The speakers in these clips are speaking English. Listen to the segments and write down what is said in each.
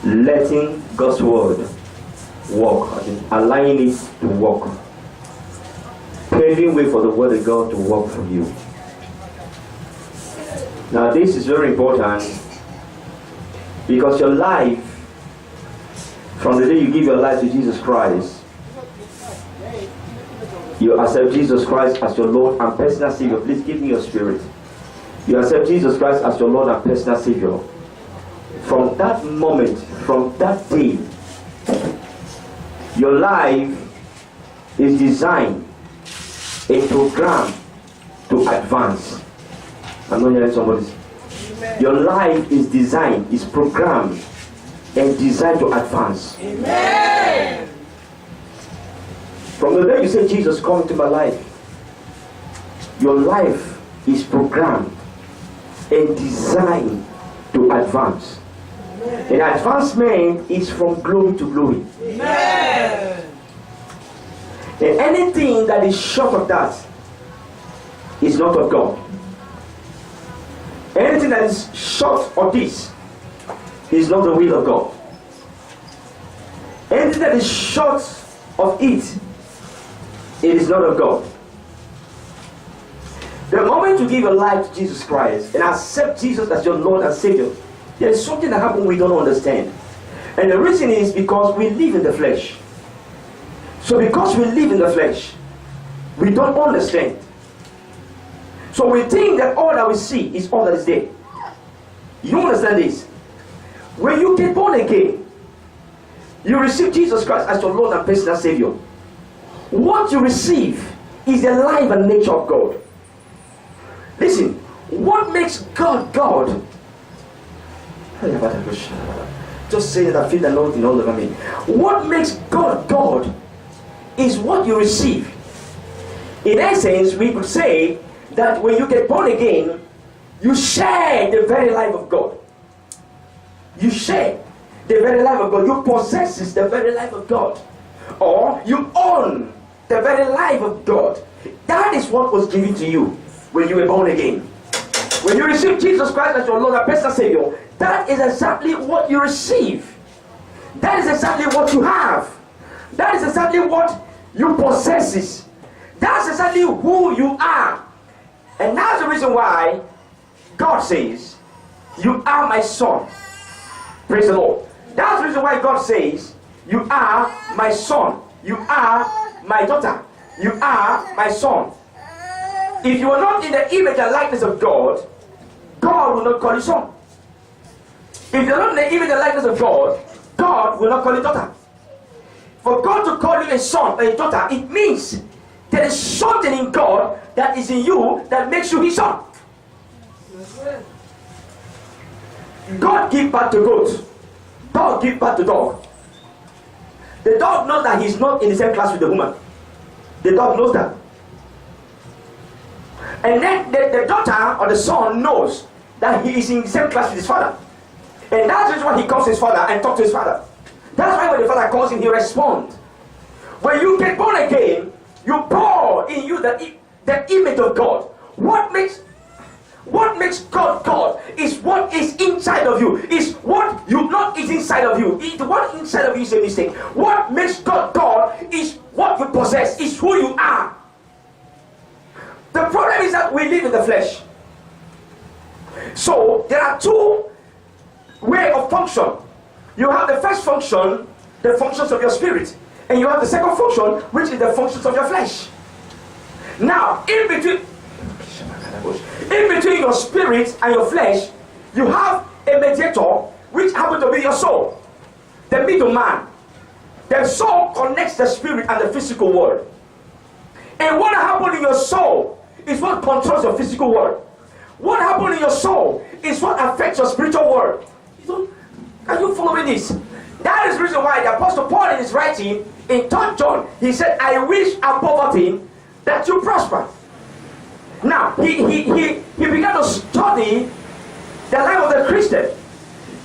letting God's word work, allowing it to work, paving way for the word of God to work for you. Now this is very important, because your life, from the day you give your life to Jesus Christ, you accept Jesus Christ as your Lord and personal Savior. Please give me your spirit. You accept Jesus Christ as your Lord and personal Savior. From that moment, from that day, your life is designed, a program to advance. I'm not hearing somebody. Your life is designed, is programmed, and designed to advance. Amen. From the day you say, Jesus, come into my life, your life is programmed and designed to advance. And advancement is from glory to glory. Amen. And anything that is short of that is not of God. Anything that is short of this is not the will of God. Anything that is short of it, it is not of God. The moment you give your life to Jesus Christ and accept Jesus as your Lord and Savior, there is something that happens we don't understand. And the reason is because we live in the flesh. So because we live in the flesh, we don't understand. So we think that all that we see is all that is there. You understand this? When you get born again, you receive Jesus Christ as your Lord and personal Savior. What you receive is the life and nature of God. Listen, what makes God God? Just say that I feel the Lord in all over me. What makes God God is what you receive. In essence, we could say that when you get born again, you share the very life of God. You share the very life of God. You possess the very life of God. Or you own the very life of God. That is what was given to you when you were born again. When you receive Jesus Christ as your Lord and personal Savior, that is exactly what you receive. That is exactly what you have. That is exactly what you possess. That's exactly who you are. And that's the reason why God says, you are my son. Praise the Lord. That's the reason why God says, you are my son. You are my daughter. You are my son. If you are not in the image and likeness of God, God will not call you son. If you're not in the image and likeness of God, God will not call you daughter. For God to call you a son or a daughter, it means there is something in God that is in you that makes you his son. God gives birth to goats. Dog gives birth to dog. The dog knows that he's not in the same class with the woman. The dog knows that. And then the daughter or the son knows that he is in the same class with his father. And that's why he calls his father and talks to his father. That's why when the father calls him, he responds. When you get born again, you pour in you the image of God. What makes God God is what is inside of you. Is what you not is inside of you. What inside of you is a mistake. What makes God God is what you possess. Is who you are. The problem is that we live in the flesh. So there are two ways of function. You have the first function, the functions of your spirit, and you have the second function, which is the functions of your flesh. Now, in between your spirit and your flesh, you have a mediator, which happens to be your soul, the middleman. The soul connects the spirit and the physical world. And what happens in your soul is what controls your physical world. What happens in your soul is what affects your spiritual world. Are you following this? That is the reason why the Apostle Paul in his writing in 3 John, he said, I wish above thing that you prosper. Now, he began to study the life of the Christian.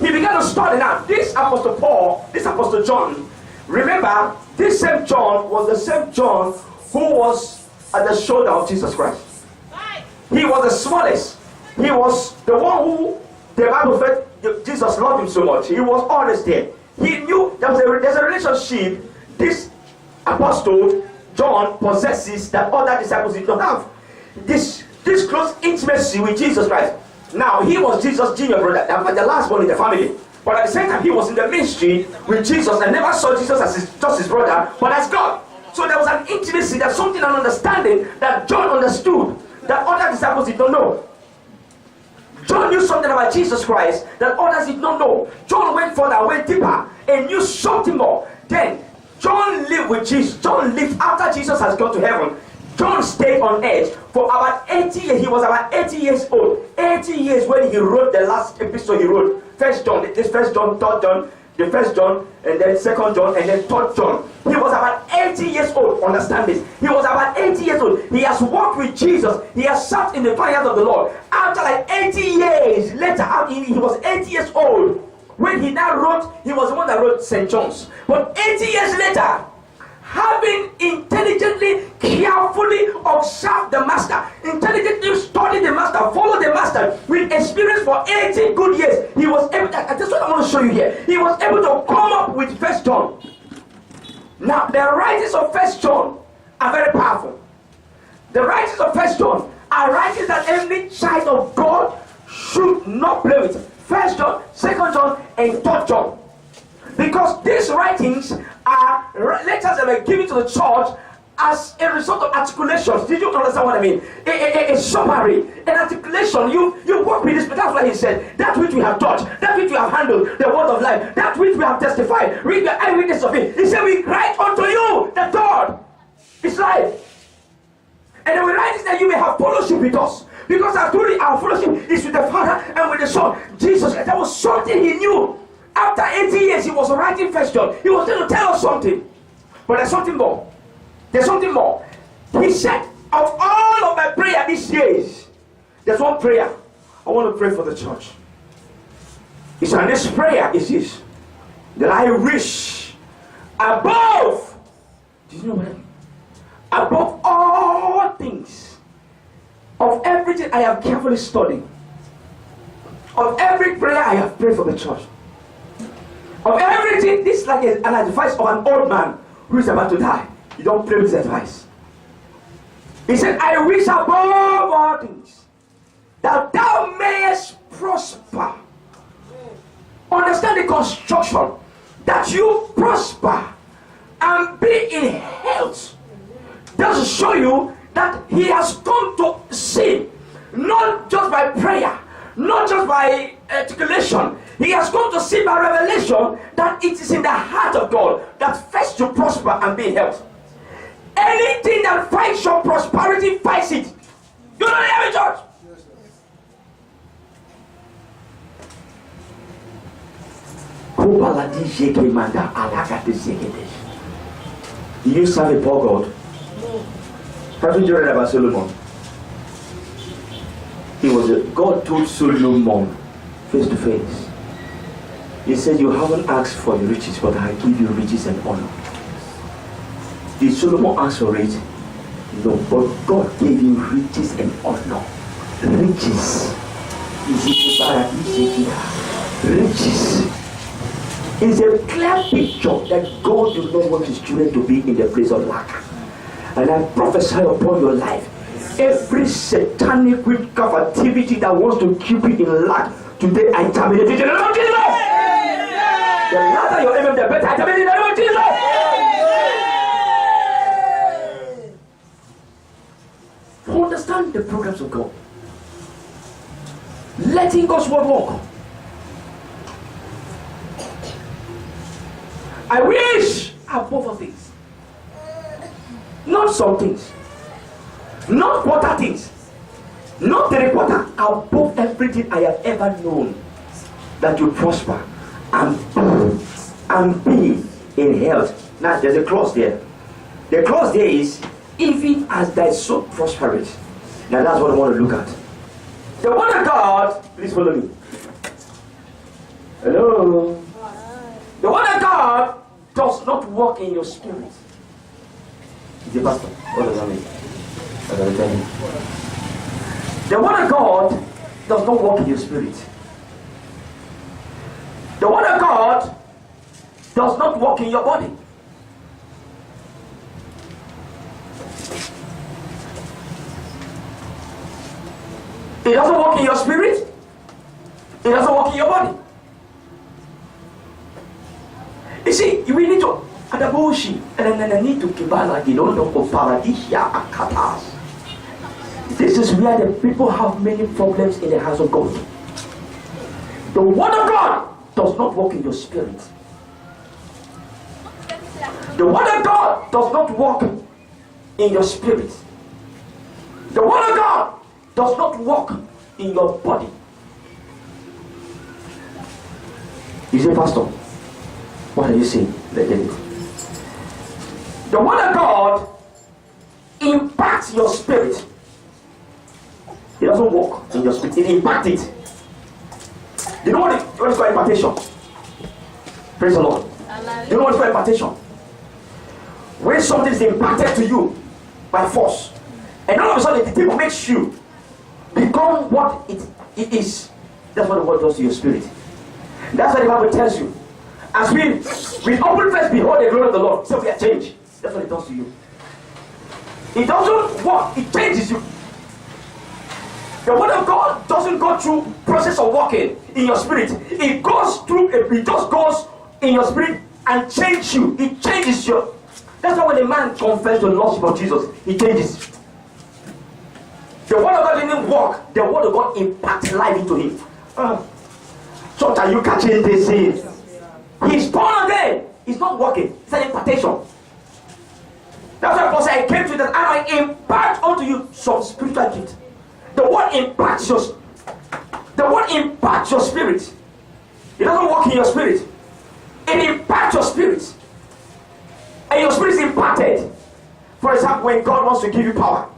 He began to study. Now, this Apostle Paul, this Apostle John, remember, this same John was the same John who was at the shoulder of Jesus Christ. He was the smallest. He was the one who The Bible said Jesus loved him so much. He was always there. He knew there's a relationship this apostle John possesses that other disciples did not have. This close intimacy with Jesus Christ. Now, he was Jesus' junior brother, the last one in the family. But at the same time, he was in the ministry with Jesus and never saw Jesus as just his brother, but as God. So there was an intimacy, there's something, an understanding that John understood that other disciples did not know. John knew something about Jesus Christ that others did not know. John went further, went deeper, and knew something more. Then, John lived with Jesus. John lived after Jesus has gone to heaven. John stayed on earth for about 80 years. He was about 80 years old. 80 years when he wrote the last epistle he wrote. First John, this First John, Third John, the First John, and then Second John, and then Third John. He was about 80 years old. Understand this. He was about 80 years old. He has walked with Jesus. He has sat in the fires of the Lord. After like 80 years later, he was 80 years old. When he now wrote, he was the one that wrote St. John's. But 80 years later, having intelligently, carefully observed the master, intelligently studied the master, followed the master with experience for 80 good years, he was able to, that's what I want to show you here. He was able to come up with First John. Now, the writings of First John are very powerful. The writings of First John are writings that every child of God should not play with. First John, Second John, and Third John. Because these writings are letters that were given to the church as a result of articulations. Did you understand what I mean? A summary, an articulation. You work with this, but that's why he said, that which we have taught, that which we have handled, the word of life, that which we have testified, we are eyewitness of it. He said, we write unto you that God is life. And then we write this that you may have fellowship with us. Because actually our fellowship is with the Father and with the Son, Jesus. And that was something he knew. After 80 years, he was writing First John. He was going to tell us something. But there's something more. There's something more. He said, of all of my prayer these days, there's one prayer I want to pray for the church. He said, and this prayer is this, that I wish above, did you know what I mean? Above all things, of everything I have carefully studied, of every prayer I have prayed for the church, of everything, this is like an advice of an old man who is about to die. You don't pray with his advice. He said, I wish above all things that thou mayest prosper. Understand the construction. That you prosper and be in health. That will show you that he has come to see, not just by prayer, not just by articulation. He has come to see by revelation that it is in the heart of God that first you prosper and be in health. Anything that fights your prosperity fights it. You don't have a church. Do you serve a poor God? Haven't you read about Solomon? God told Solomon face to face. He said, you haven't asked for the riches, but I give you riches and honor. Did Solomon ask for it? No, but God gave him riches and honor. Riches. Riches. It's a clear picture that God does not want his children to be in the place of lack. And I prophesy upon your life, every satanic witchcraft activity that wants to keep you in lack, today I terminate it in the name of Jesus. The louder your amen, the better. I terminate it in the name of Jesus. Understand the programs of God. Letting God's word work. I wish above all things. Not some things. Not quarter things. Not three-quarter. Above everything I have ever known. That you prosper and be in health. Now there's a clause there. The clause there is, even as thy soul prospereth. Now that's what I want to look at. The word of God, please follow me. Hello. The word of God does not work in your spirit. The pastor, what does that mean? What does that mean? The word of God does not work in your spirit. The word of God does not work in your body. It doesn't work in your spirit. It doesn't work in your body. You see, we need to adabushi and need to kibala gidondo ko paradisia akatas. This is where the people have many problems in the house of God. The word of God does not work in your spirit. The word of God does not work in your spirit. The word of God does not work in your body. You say, Pastor, what are you saying? Let it. The word of God impacts your spirit. It doesn't work in your spirit. It impacts it. You know what is called impartation? Praise the Lord. You know what is called impartation? When something is imparted to you by force, and all of a sudden the thing makes you become what it is. That's what the word does to your spirit. That's what the Bible tells you. As we open face, behold the glory of the Lord. So we are changed. That's what it does to you. It doesn't work. It changes you. The word of God doesn't go through process of working in your spirit. It goes through. It just goes in your spirit and changes you. It changes you. That's why when a man confesses the Lordship of Jesus, he changes. The word of God didn't work. The word of God impacts life into him. So are you catching this in? He's born again. He's not working. It's an impartation. That's why Paul said, I came to that I might impart unto you some spiritual gift. The word impacts your spirit. It doesn't work in your spirit. It impacts your spirit. And your spirit is imparted. For example, when God wants to give you power,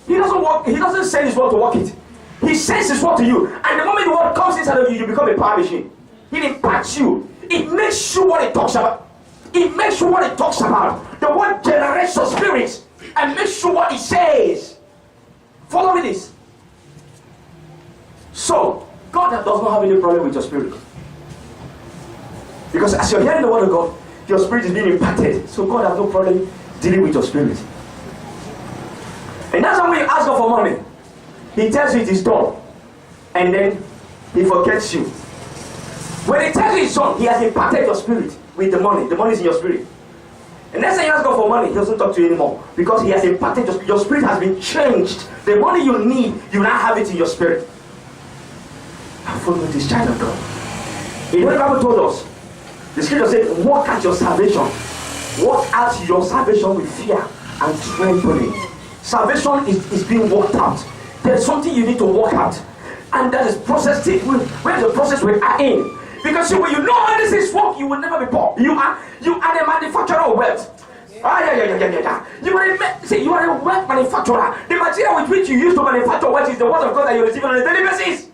He doesn't send His word to work it. He sends His word to you. And the moment the word comes inside of you, you become a power machine. It impacts you. It makes you what it talks about. It makes you what it talks about. The word generates your spirit and makes you what it says. Follow me this. So, God does not have any problem with your spirit. Because as you're hearing the word of God, your spirit is being impacted. So God has no problem dealing with your spirit. And that's why when you ask God for money, He tells you it is done. And then He forgets you. When He tells you it's done, He has impacted your spirit with the money. The money is in your spirit. And next time you ask God for money, He doesn't talk to you anymore. Because He has impacted your spirit has been changed. The money you need, you now have it in your spirit. Follow this child of God. You know the Bible told us, the scripture said, work out your salvation. Work out your salvation with fear and trembling. Salvation is being worked out. There's something you need to work out. And that is process. Where the process we are in. Because when you know how this is work, you will never be poor. You are the manufacturer of wealth. You are a wealth manufacturer. The material with which you use to manufacture wealth is the word of God that you receive on a daily basis.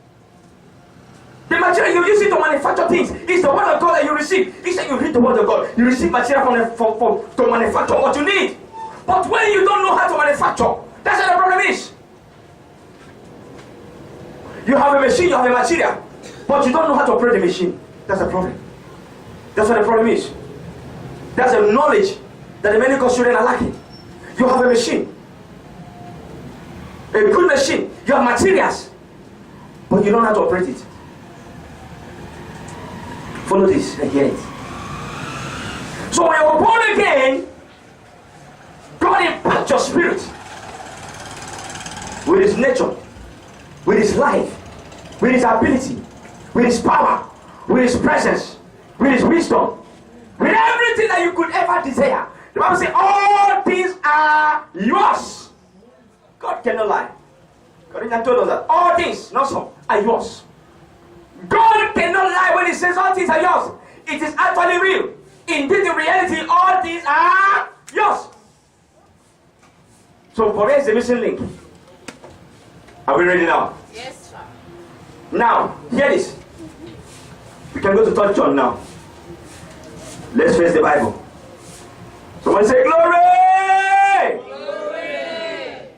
The material you use it to manufacture things is the word of God that you receive. Each time you read the word of God, you receive material to manufacture what you need. But when you don't know how to manufacture, that's what the problem is. You have a machine, you have a material, but you don't know how to operate the machine. That's the problem. That's what the problem is. That's the knowledge that the many students are lacking. You have a machine, a good machine. You have materials, but you don't know how to operate it. Follow this and get it. So when you're born again, God impacts your spirit with His nature, with His life, with His ability, with His power, with His presence, with His wisdom, with everything that you could ever desire. The Bible says all things are yours. God cannot lie. God told us that all things, not some, are yours. God cannot lie when He says all things are yours. It is actually real. Indeed, in reality, all things are yours. So, for where is the missing link? Are we ready now? Yes, sir. Now, hear this. We can go to 3 John now. Let's face the Bible. Someone say, glory! Glory!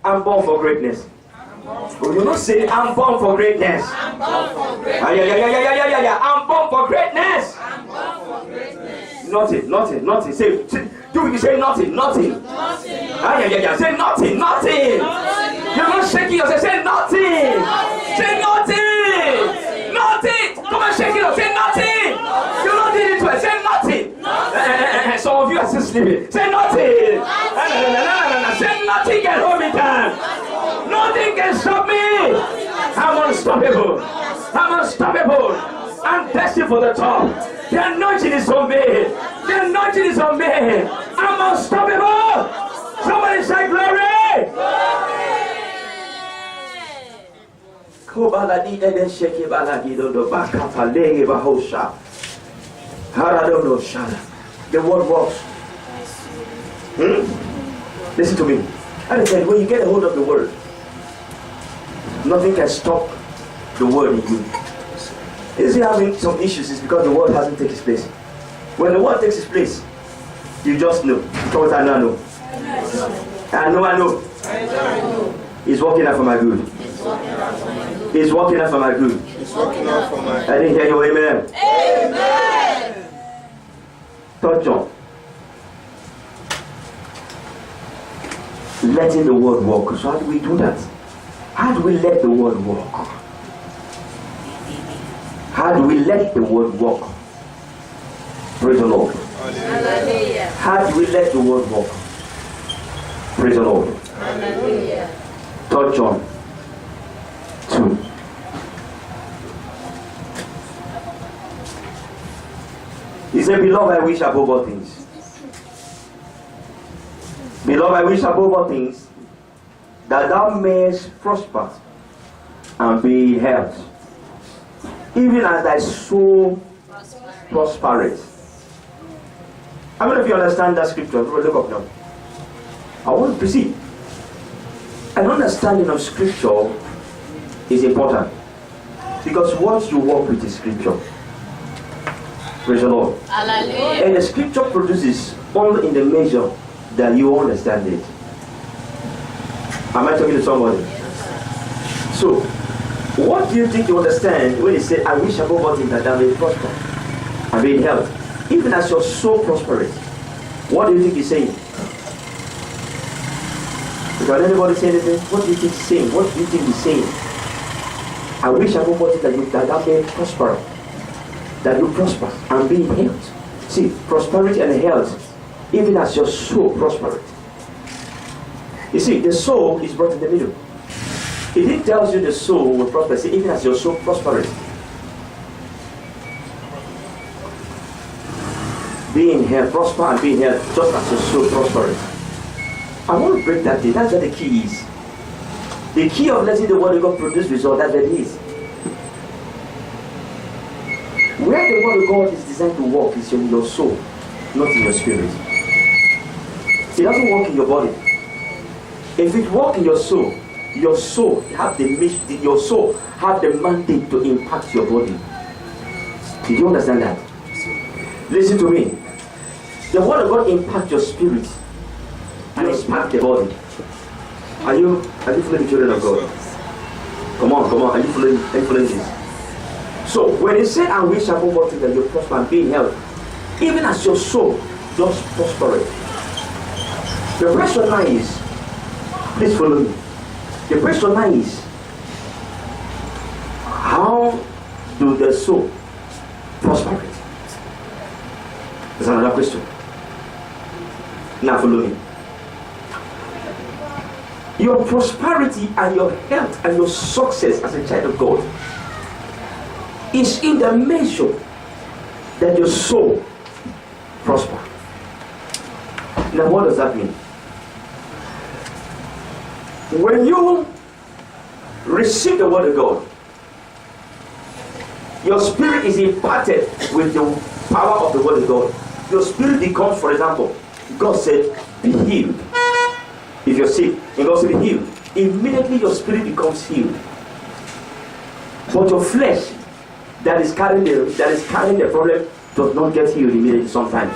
I'm born for greatness. Oh, you not say, I'm born for greatness. I'm born for greatness. I'm born for greatness. nothing, nothing, nothing. Say, do you say nothing, nothing? Nothing. Yeah. Say nothing, nothing. You're not shaking yourself. Say nothing. Say nothing. Nothing. Come on, shake it up. Say nothing. You're not doing it to it. Say nothing. Some of you are still sleeping. Say nothing. No. Say nothing can hold me down. Nothing can stop me. I'm unstoppable. I'm unstoppable. I'm destined for the top. The anointing is on me. The anointing is on me. I'm unstoppable. Somebody say glory. The word works. Listen to me. I said, when you get a hold of the word, nothing can stop the word in you. Is he having some issues? It's because the word hasn't taken its place. When the word takes its place, you just know. Because I know. I know. It's working out for my good. It's working out for my good. I didn't hear you. Amen. Amen. Third John. Letting the word walk. So how do we do that? How do we let the word walk? How do we let the word walk? Praise the Lord. Hallelujah. How do we let the word walk? Praise the Lord. Hallelujah. 3 John 2. He said, Beloved, I wish above all things. Beloved, I wish above all things that thou mayest prosper and be in health, even as thy soul prospereth. How many of you understand that scripture? Look up now. I want to see. An understanding of scripture is important, because what you work with is scripture. Praise the Lord. Hallelujah. And the scripture produces only in the measure that you understand it. Am I talking to somebody? So, what do you think you understand when he said, I wish above all things that thou may prosper and be in health, even as your soul prospereth? What do you think he's saying? Can anybody say anything? What do you think he's saying? What do you think he's saying? I wish above all things that thou may prosper, that you prosper and be in health. See, prosperity and health, even as your soul prospereth. You see, the soul is brought in the middle. If it tells you the soul will prosper, say, even as your soul prospereth. Be in health, prosper and be in health, just as your soul prospereth. I want to break that thing. That's where the key is. The key of letting the word of God produce result, that's what it is. Where the word of God is designed to work is in your soul, not in your spirit. It doesn't work in your body. If it works in your soul have the mission, your soul have the mandate to impact your body. Did you understand that? Listen to me. The word of God impacts your spirit and impact the body. Are you following the children of God? Come on. Are you following this? So when he said, I wish above all things that you prosper and be in health, even as your soul does prosper. The question now is, please follow me. The question now is, how do the soul prosper? That's another question. Now follow me. Your prosperity and your health and your success as a child of God is in the measure that your soul prosper. Now what does that mean? When you receive the word of God, your spirit is imparted with the power of the word of God. Your spirit becomes, for example, God said, be healed. If you're sick, and God said, be healed. Immediately your spirit becomes healed. But your flesh that is carrying the problem does not get healed immediately sometimes.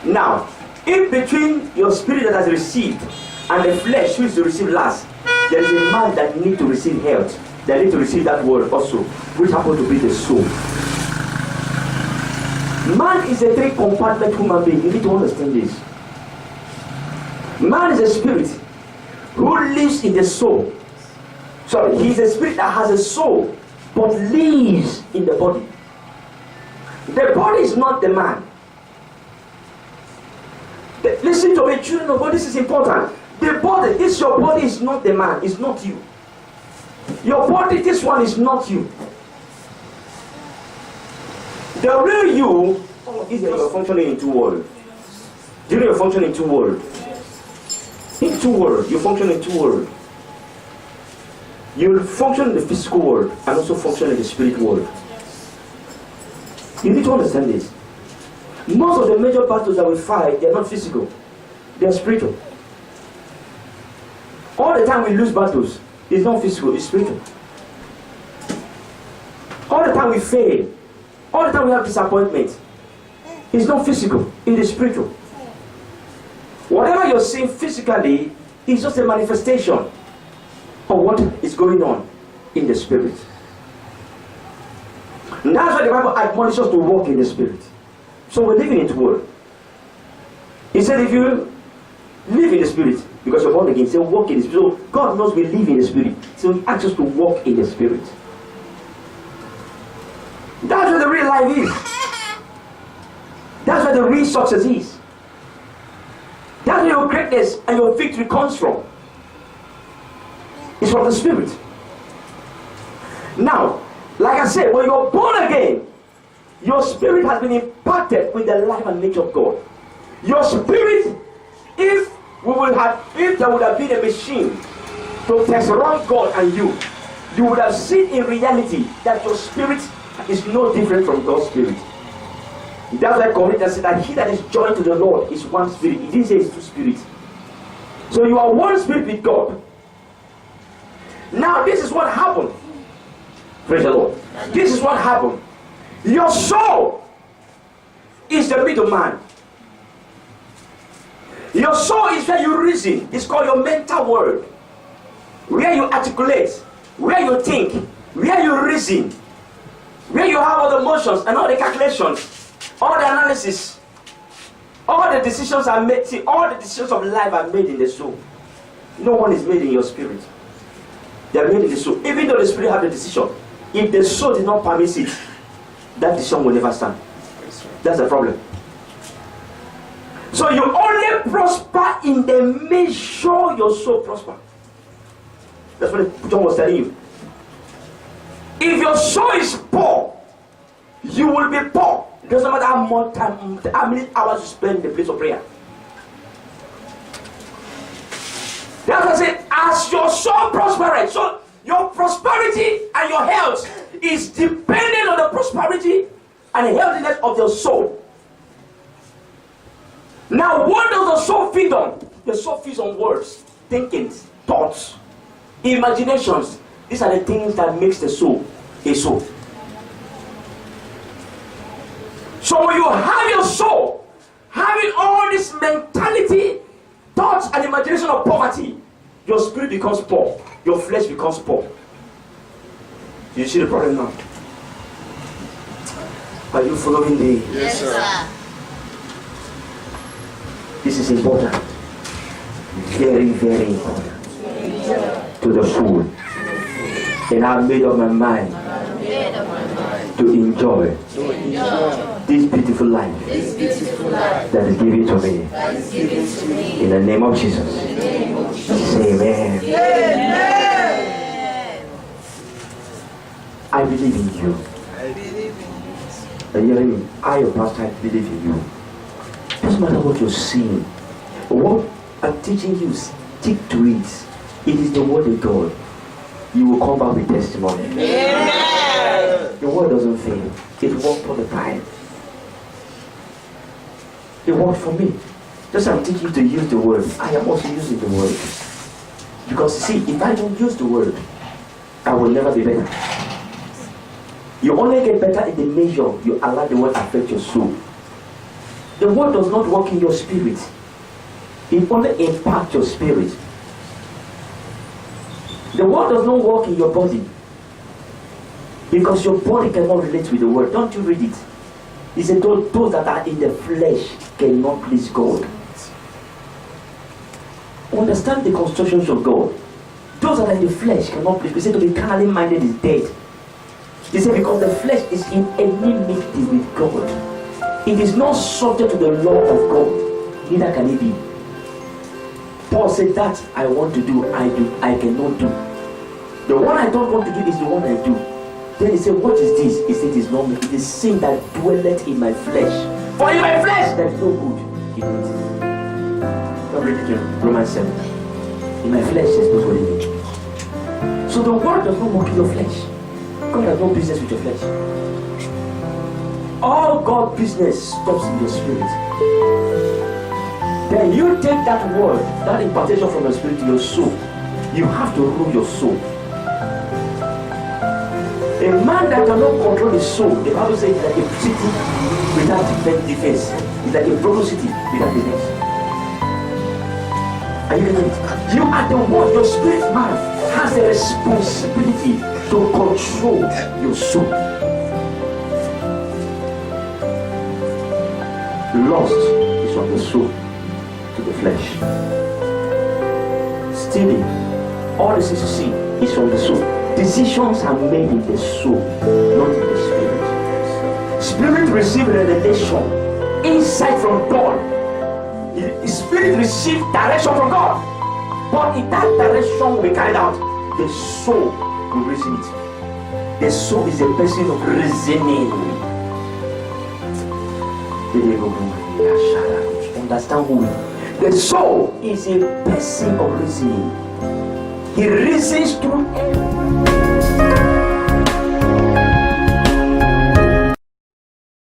Now, in between your spirit that has received and the flesh who is to receive last, there is a man that needs to receive health, that needs to receive that word also, which happens to be the soul. Man is a three-compartment human being. You need to understand this. Man is a spirit who lives in the soul. Sorry, he is a spirit that has a soul but lives in the body. The body is not the man. Listen to me, children of God, this is important. The body, this your body is not the man, it's not you. Your body, this one is not you. The real you is that you're functioning in two worlds. Do you know you're functioning in two worlds? In two worlds, you function in two worlds. You function in the physical world and also function in the spirit world. You need to understand this. Most of the major battles that we fight, they're not physical, they're spiritual. All the time we lose battles, it's not physical, it's spiritual. All the time we fail, all the time we have disappointment, it's not physical, it is spiritual. Whatever you're seeing physically is just a manifestation of what is going on in the spirit. And that's why the Bible admonishes us to walk in the spirit. So we're living in the world. He said if you live in the spirit, because you're born again, he said walk in the spirit. So God knows we live in the spirit. So he asks us to walk in the spirit. That's where the real life is. That's where the real success is. That's where your greatness and your victory comes from. It's from the spirit. Now, like I said, when you're born again, your spirit has been impacted with the life and nature of God. Your spirit, if there would have been a machine to test around God and you would have seen in reality that your spirit is no different from God's spirit. That's why Corinthians said that he that is joined to the Lord is one spirit. He didn't say it's two spirits. So you are one spirit with God. Now this is what happened. Praise the Lord. This is what happened. Your soul is the middleman. Your soul is where you reason. It's called your mental world. Where you articulate, where you think, where you reason, where you have all the emotions and all the calculations, all the analysis, all the decisions are made. See, all the decisions of life are made in the soul. No one is made in your spirit. They are made in the soul. Even though the spirit have the decision, if the soul did not permit it, that decision will never stand. That's the problem. So you only prosper in the measure your soul prosper. That's what John was telling you. If your soul is poor, you will be poor. It doesn't matter how much time, how many hours you spend in the place of prayer. That's what I said, as your soul prospers. So your prosperity and your health is dependent on the prosperity and healthiness of your soul. Now, what does the soul feed on? The soul feeds on words, thinkings, thoughts, imaginations. These are the things that makes the soul a soul. So when you have your soul having all this mentality, thoughts and imagination of poverty, your spirit becomes poor, your flesh becomes poor. You see the problem now? Are you following the? Yes, sir. This is important. Very, very important to the soul. And I've made up my mind to enjoy this beautiful life that is given to me. In the name of Jesus. Say amen. I believe in you. Are you hearing me? I, your pastor, I believe in you. Doesn't matter what you're seeing. What I'm teaching you, stick to it. It is the word of God. You will come back with testimony. Amen. The word doesn't fail. It works all the time. It worked for me. Just I'm teaching you to use the word. I am also using the word. Because see, if I don't use the word, I will never be better. You only get better in the measure you allow the word affect your soul. The word does not work in your spirit. It only impacts your spirit. The word does not work in your body. Because your body cannot relate with the word. Don't you read it. He said, those that are in the flesh cannot please God. Understand the constructions of God. Those that are in the flesh cannot please. He said to be carnally minded is dead. He said because the flesh is in enmity with God. It is not subject to the law of God. Neither can it be. Paul said that I want to do, I cannot do. The one I don't want to do is the one I do. Then he said, what is this? He said, it is not me. It is sin that dwelleth in my flesh. For in my flesh there is no good in it. Don't read it in Romans 7. In my flesh there is no good in it. So the word does not work in your flesh. God has no business with your flesh. All God's business stops in your spirit. Then you take that word, that impartation from your spirit to your soul. You have to rule your soul. A man that cannot control his soul, the Bible says, is like a city without defense. It's like a broken city without defense. Are you getting it? You are the one, your spirit man has a responsibility to control your soul. Lust is from the soul to the flesh. Stealing, all this is to see, is from the soul. Decisions are made in the soul, not in the spirit. Spirit receive revelation, insight from God. The spirit receive direction from God. But if that direction will be carried out, the soul will reason it. The soul is a person of reasoning. Understand who? The soul is a person of reasoning. He reasons through everything.